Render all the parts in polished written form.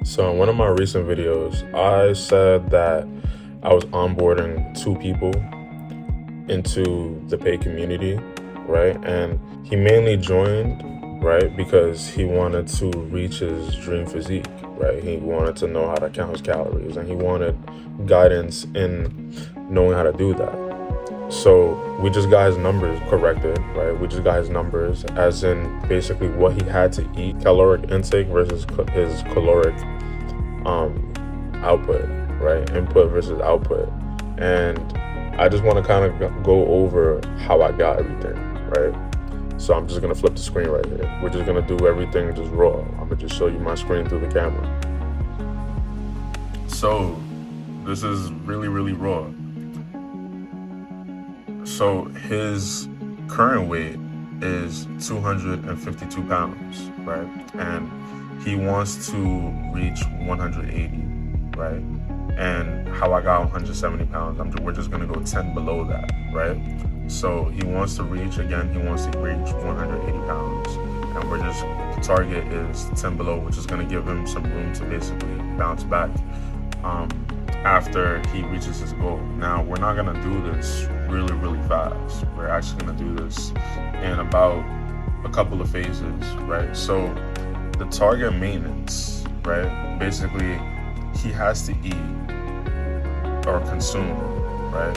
So in one of my recent videos, I said that I was onboarding 2 people into the paid community, right? And he mainly joined, right, because he wanted to reach his dream physique, right? He wanted to know how to count his calories and he wanted guidance in knowing how to do that. So we just got his numbers corrected, right? We just got his numbers as in basically what he had to eat, caloric intake versus his caloric output, right? Input versus output. And I just want to kind of go over how I got everything, right? So I'm just going to flip the screen right here. We're just going to do everything just raw. I'm going to just show you my screen through the camera. So this is really, really raw. So his current weight is 252 pounds, right? And he wants to reach 180, right? And how I got 170 pounds, we're just gonna go 10 below that, right? So he wants to reach 180 pounds. And the target is 10 below, which is gonna give him some room to basically bounce back after he reaches his goal. Now, we're not gonna do this really, really fast. We're actually gonna do this in about a couple of phases, right? So the target maintenance, right? Basically, he has to eat or consume, right?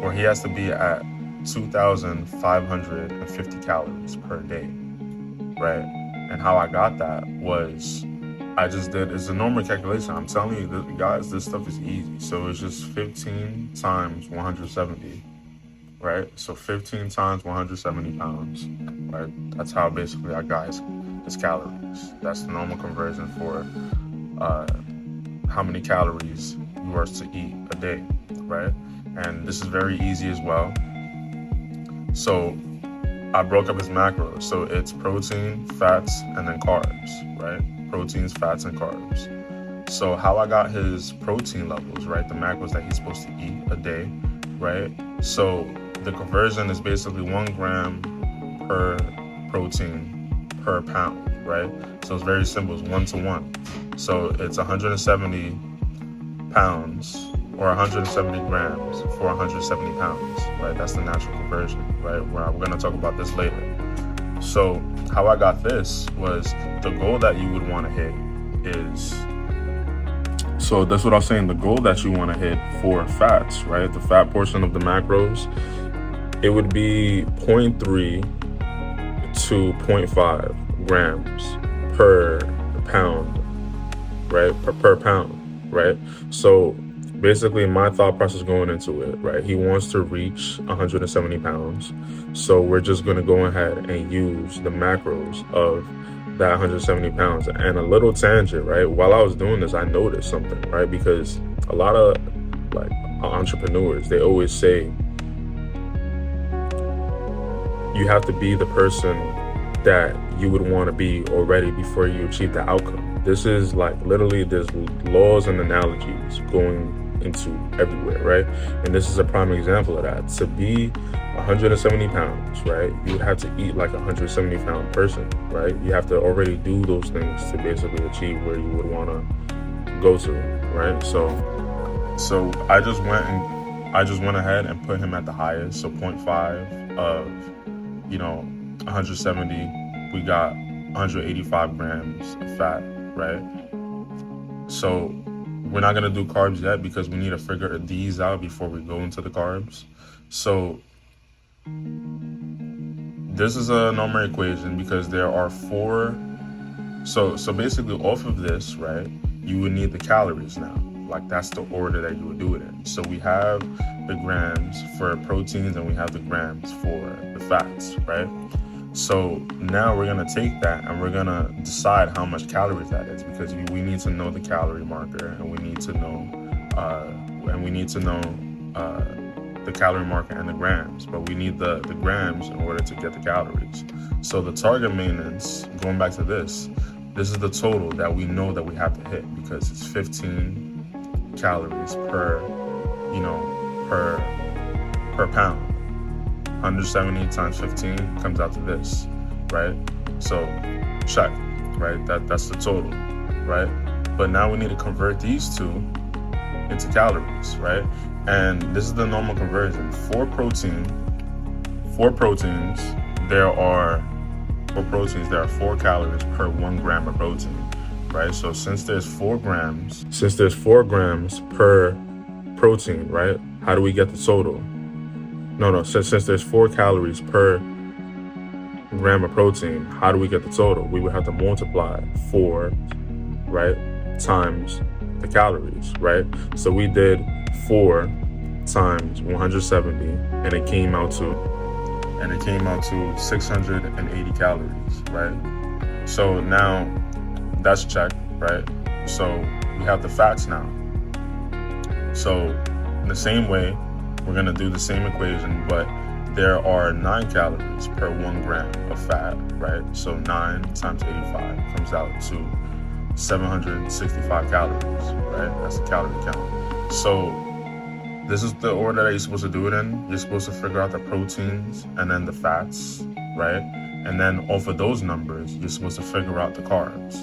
Or he has to be at 2,550 calories per day, right? And how I got that was it's a normal calculation. I'm telling you, guys, this stuff is easy. So it's just 15 times 170, right? So 15 times 170 pounds, right? That's how basically I got his calories. That's the normal conversion for how many calories you are to eat a day, right? And this is very easy as well. So I broke up his macros. So it's protein, fats, and then carbs, right? Proteins, fats, and carbs. So how I got his protein levels, right? The macros that he's supposed to eat a day, right? So the conversion is basically 1 gram per protein per pound, right? So it's very simple, it's 1 to 1. So it's 170 pounds or 170 grams for 170 pounds, right? That's the natural conversion, right? We're gonna talk about this later. So how I got this was the goal that you would want to hit is, so that's what I was saying, the goal that you want to hit for fats, right? The fat portion of the macros, it would be 0.3 to 0.5 grams per pound, right? Per pound, right? So basically my thought process going into it, right? He wants to reach 170 pounds. So we're just going to go ahead and use the macros of that 170 pounds. And a little tangent, right? While I was doing this, I noticed something, right? Because a lot of like entrepreneurs, they always say you have to be the person that you would want to be already before you achieve the outcome. This is like literally there's laws and analogies going into everywhere, right? And this is a prime example of that. To be 170 pounds, right, you would have to eat like a 170-pound person, right? You have to already do those things to basically achieve where you would want to go to, right? So I just went ahead and put him at the highest. So 0.5 of 170, we got 185 grams of fat, right? So we're not gonna do carbs yet because we need to figure these out before we go into the carbs. So this is a normal equation because there are 4. So basically off of this, right, you would need the calories now. Like that's the order that you would do it in. So we have the grams for proteins and we have the grams for the fats, right? So now we're gonna take that and we're gonna decide how much calories that is, because we need to know the calorie marker and we need to know the calorie marker and the grams, but we need the grams in order to get the calories. So the target maintenance, going back to this is the total that we know that we have to hit, because it's 15 calories per pound. 170 times 15 comes out to this, right? So check, right? That's the total, right? But now we need to convert these two into calories, right? And this is the normal conversion. For proteins, there are 4 calories per 1 gram of protein, right? So since there's 4 grams per protein, right? How do we get the total? Since there's 4 calories per gram of protein, how do we get the total? We would have to multiply 4, right, times the calories, right? So we did 4 times 170, and it came out to 680 calories, right? So now that's checked, right? So we have the fats now. So in the same way, we're gonna do the same equation, but there are 9 calories per 1 gram of fat, right? So 9 times 85 comes out to 765 calories, right? That's the calorie count. So this is the order that you're supposed to do it in. You're supposed to figure out the proteins and then the fats, right? And then off of those numbers, you're supposed to figure out the carbs,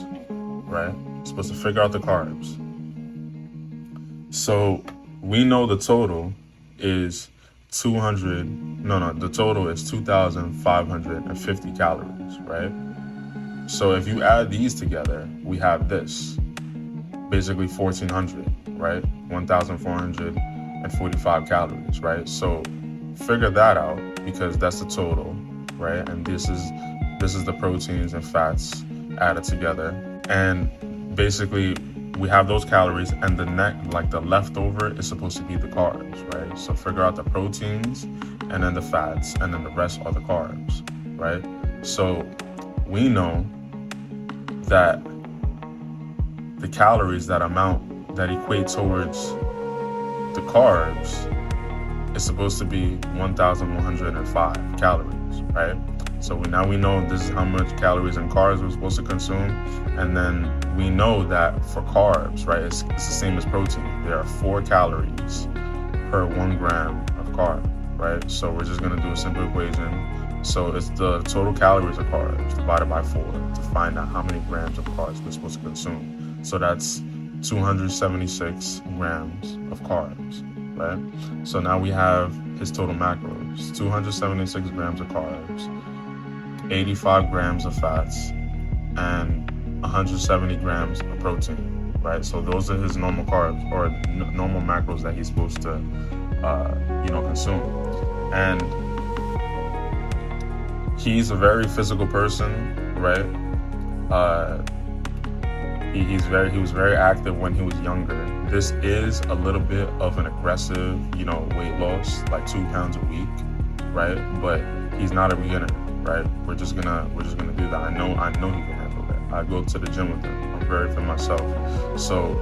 right? You're supposed to figure out the carbs. So we know the total is 2,550 calories, right? So if you add these together, we have this, basically 1,400, right? 1,445 calories, right? So figure that out, because that's the total, right? And this is the proteins and fats added together. And basically we have those calories, and the leftover is supposed to be the carbs, right? So figure out the proteins and then the fats, and then the rest are the carbs, right? So we know that the calories that equate towards the carbs is supposed to be 1,105 calories, right? So now we know this is how much calories and carbs we're supposed to consume. And then we know that for carbs, right, it's the same as protein. There are 4 calories per 1 gram of carb, right? So we're just gonna do a simple equation. So it's the total calories of carbs divided by 4 to find out how many grams of carbs we're supposed to consume. So that's 276 grams of carbs, right? So now we have his total macros: 276 grams of carbs, 85 grams of fats, and 170 grams of protein, right? So those are his normal carbs, or normal macros that he's supposed to, consume. And he's a very physical person, right? He was very active when he was younger. This is a little bit of an aggressive, weight loss, like 2 pounds a week, right? But he's not a beginner, right? We're just gonna do that. I know he can handle it. I go to the gym with him. I'm very fit myself. So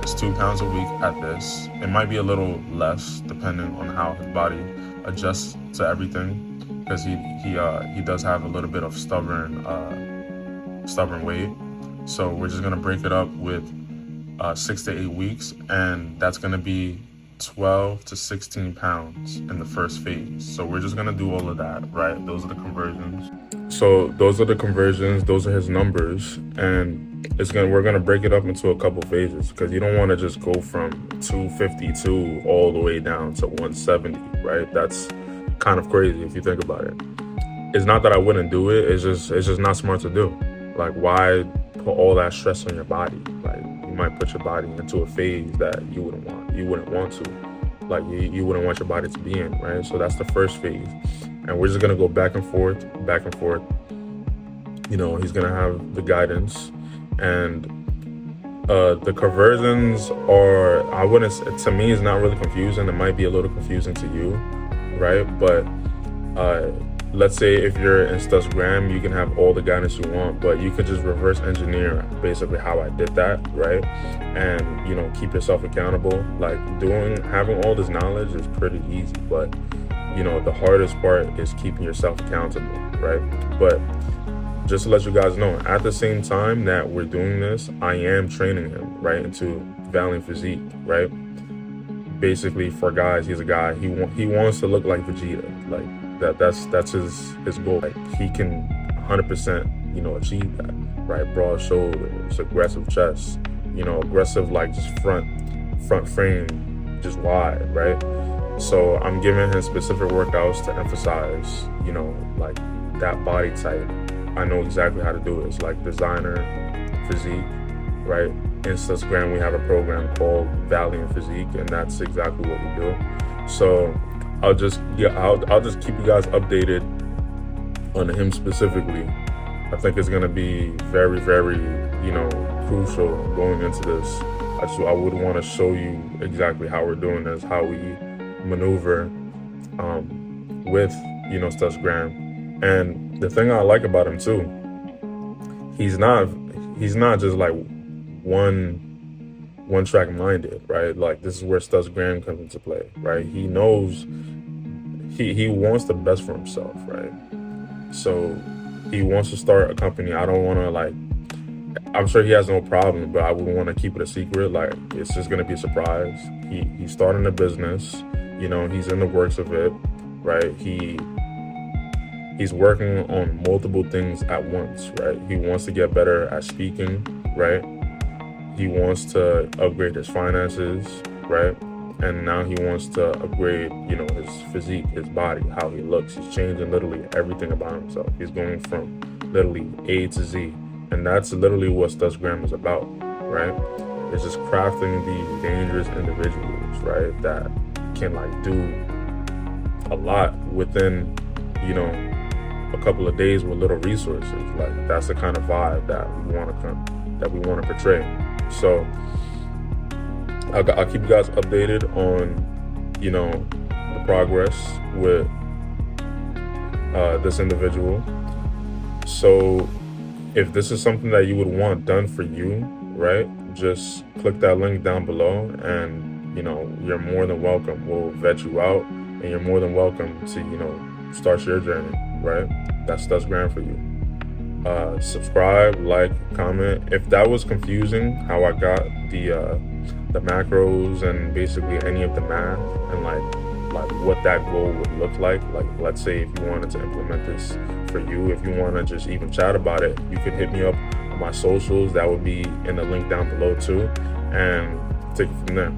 it's 2 pounds a week at this. It might be a little less depending on how his body adjusts to everything, because he does have a little bit of stubborn weight. So we're just gonna break it up with 6 to 8 weeks, and that's gonna be 12 to 16 pounds in the first phase. So we're just gonna do all of that, right? Those are the conversions. So those are the conversions, those are his numbers, and we're gonna break it up into a couple phases, because you don't want to just go from 252 all the way down to 170, right? That's kind of crazy if you think about it. It's not that I wouldn't do it, it's just not smart to do. Like, why put all that stress on your body? Like, you might put your body into a phase that you wouldn't want to. Like, you wouldn't want your body to be in, right? So that's the first phase. And we're just gonna go back and forth. He's gonna have the guidance, and the conversions are, to me, it's not really confusing. It might be a little confusing to you, right? But let's say if you're in Stuss Graham, you can have all the guidance you want, but you could just reverse engineer basically how I did that, right? And keep yourself accountable. Like, having all this knowledge is pretty easy, but the hardest part is keeping yourself accountable, right? But just to let you guys know, at the same time that we're doing this, I am training him, right, into Valiant Physique, right? Basically, for guys, he's a guy, he wants to look like Vegeta. Like, that's his goal. Like, he can 100%, achieve that. right? Broad shoulders, aggressive chest, aggressive, like just front frame, just wide, right? So I'm giving him specific workouts to emphasize, like that body type. I know exactly how to do it. It's like designer physique, right? In Stuss Graham, we have a program called Valiant Physique, and that's exactly what we do. So I'll just keep you guys updated on him specifically. I think it's gonna be very, very, crucial going into this. I would want to show you exactly how we're doing this, how we maneuver with Stuss Graham. And the thing I like about him too, he's not just like one track minded, right? Like this is where Stuss Graham comes into play, right? He knows he wants the best for himself, right? So he wants to start a company. I don't want to I'm sure he has no problem, but I would want to keep it a secret. Like it's just gonna be a surprise. He's starting a business, he's in the works of it, right? He's working on multiple things at once, right? He wants to get better at speaking, right? He wants to upgrade his finances, right? And now he wants to upgrade, his physique, his body, how he looks. He's changing literally everything about himself. He's going from literally A to Z. And that's literally what Stuss Graham is about, right? It's just crafting these dangerous individuals, right? That can do a lot within, a couple of days with little resources. Like that's the kind of vibe that we want to portray. So I'll keep you guys updated on, the progress with this individual. So if this is something that you would want done for you, right, just click that link down below and, you're more than welcome. We'll vet you out and you're more than welcome to, start your journey, right? That's Stuss Graham for you. Subscribe, like, comment. If that was confusing, how I got the macros and basically any of the math and like what that goal would look like let's say if you wanted to implement this for you, if you want to just even chat about it, you could hit me up on my socials. That would be in the link down below too, and take it from there.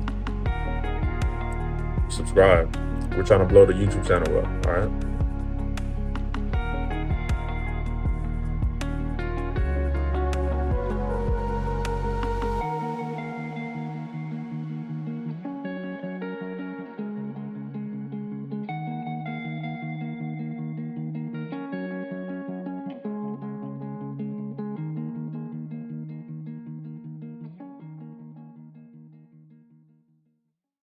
Subscribe. We're trying to blow the YouTube channel up, all right?